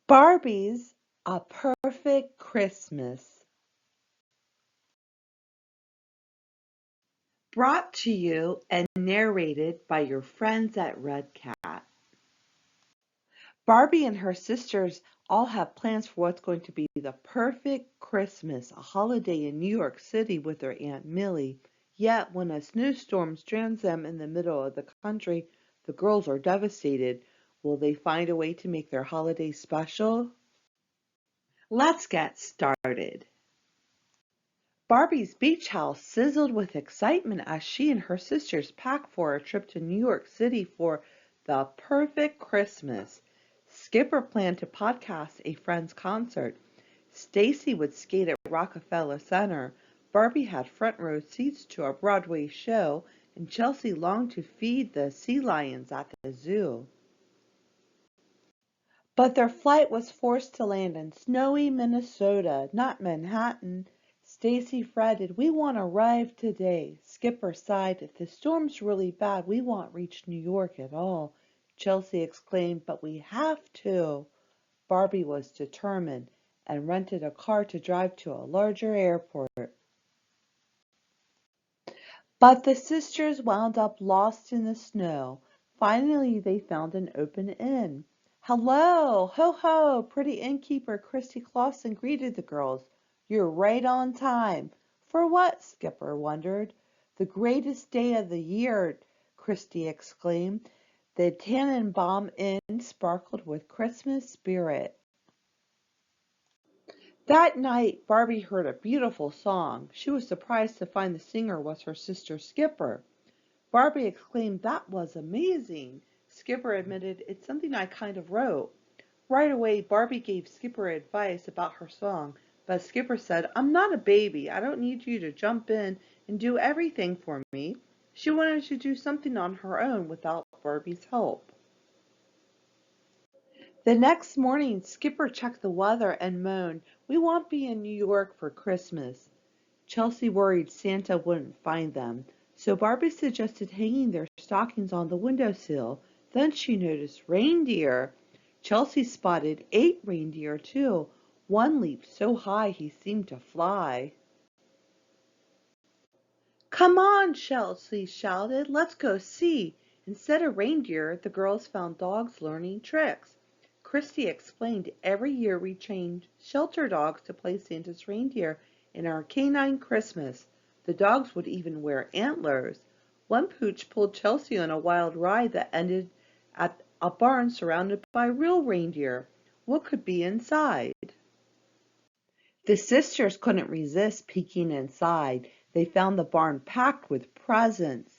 Barbie's A Perfect Christmas. Brought to you and narrated by your friends at Red Cat. Barbie and her sisters all have plans for what's going to be the perfect Christmas, a holiday in New York City with their Aunt Millie. Yet, when a snowstorm strands them in the middle of the country, the girls are devastated. Will they find a way to make their holiday special? Let's get started. Barbie's beach house sizzled with excitement as she and her sisters packed for a trip to New York City for the perfect Christmas. Skipper planned to podcast a friend's concert. Stacy would skate at Rockefeller Center. Barbie had front row seats to a Broadway show, and Chelsea longed to feed the sea lions at the zoo. But their flight was forced to land in snowy Minnesota, not Manhattan. Stacy fretted, "We want to arrive today." Skipper sighed, "If the storm's really bad, we won't reach New York at all." Chelsea exclaimed, "But we have to." Barbie was determined and rented a car to drive to a larger airport. But the sisters wound up lost in the snow. Finally, they found an open inn. "Hello! Ho ho!" Pretty innkeeper Christy Clausen greeted the girls. "You're right on time." "For what?" Skipper wondered. "The greatest day of the year," Christy exclaimed. The Tannenbaum Inn sparkled with Christmas spirit. That night, Barbie heard a beautiful song. She was surprised to find the singer was her sister Skipper. Barbie exclaimed, "That was amazing." Skipper admitted, "It's something I kind of wrote." Right away, Barbie gave Skipper advice about her song, but Skipper said, "I'm not a baby. I don't need you to jump in and do everything for me." She wanted to do something on her own without Barbie's help. The next morning, Skipper checked the weather and moaned, "We won't be in New York for Christmas." Chelsea worried Santa wouldn't find them, so Barbie suggested hanging their stockings on the windowsill. Then she noticed reindeer. Chelsea spotted 8 reindeer too. One leaped so high he seemed to fly. "Come on," Chelsea shouted, "let's go see." Instead of reindeer, the girls found dogs learning tricks. Christy explained, "Every year we change shelter dogs to play Santa's reindeer in our canine Christmas. The dogs would even wear antlers." One pooch pulled Chelsea on a wild ride that ended at a barn surrounded by real reindeer. What could be inside? The sisters couldn't resist peeking inside. They found the barn packed with presents.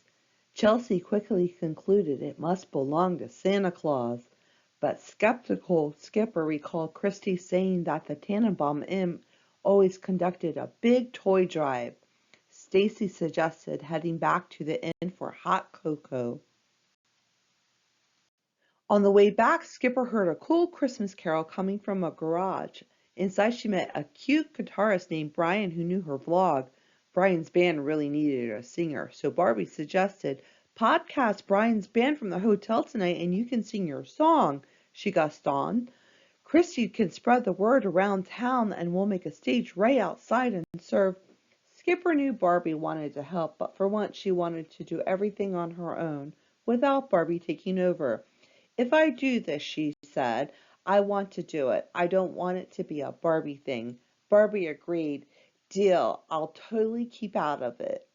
Chelsea quickly concluded it must belong to Santa Claus. But skeptical Skipper recalled Christy saying that the Tannenbaum Inn always conducted a big toy drive. Stacy suggested heading back to the inn for hot cocoa. On the way back, Skipper heard a cool Christmas carol coming from a garage. Inside, she met a cute guitarist named Brian who knew her vlog. Brian's band really needed a singer, so Barbie suggested, "Podcast Brian's band from the hotel tonight and you can sing your song," she guessed on. "Christy can spread the word around town and we'll make a stage right outside and serve." Skipper knew Barbie wanted to help, but for once she wanted to do everything on her own, without Barbie taking over. "If I do this," she said, "I want to do it. I don't want it to be a Barbie thing." Barbie agreed. "Deal, I'll totally keep out of it."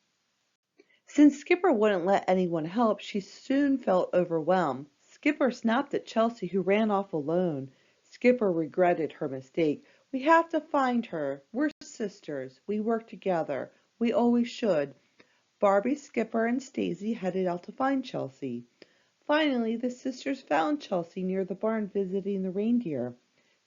Since Skipper wouldn't let anyone help, she soon felt overwhelmed. Skipper snapped at Chelsea, who ran off alone. Skipper regretted her mistake. "We have to find her. We're sisters. We work together. We always should." Barbie, Skipper, and Stacy headed out to find Chelsea. Finally, the sisters found Chelsea near the barn visiting the reindeer.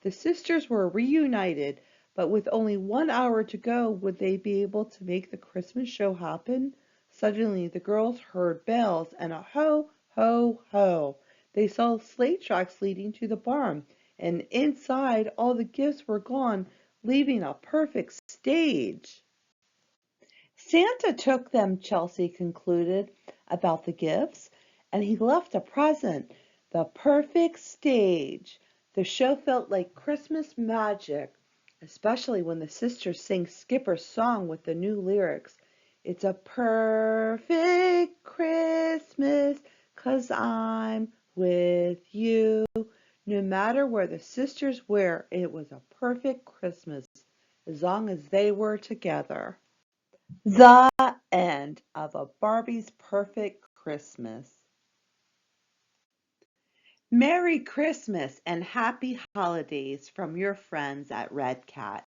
The sisters were reunited, but with only 1 hour to go, would they be able to make the Christmas show happen? Suddenly, the girls heard bells and a ho, ho, ho. They saw sleigh tracks leading to the barn, and inside, all the gifts were gone, leaving a perfect stage. "Santa took them," Chelsea concluded about the gifts, "and he left a present, the perfect stage." The show felt like Christmas magic, especially when the sisters sang Skipper's song with the new lyrics. It's a perfect Christmas 'cause I'm with you. No matter where the sisters were, it was a perfect Christmas as long as they were together. The end of A Barbie's Perfect Christmas. Merry Christmas and happy holidays from your friends at Red Cat.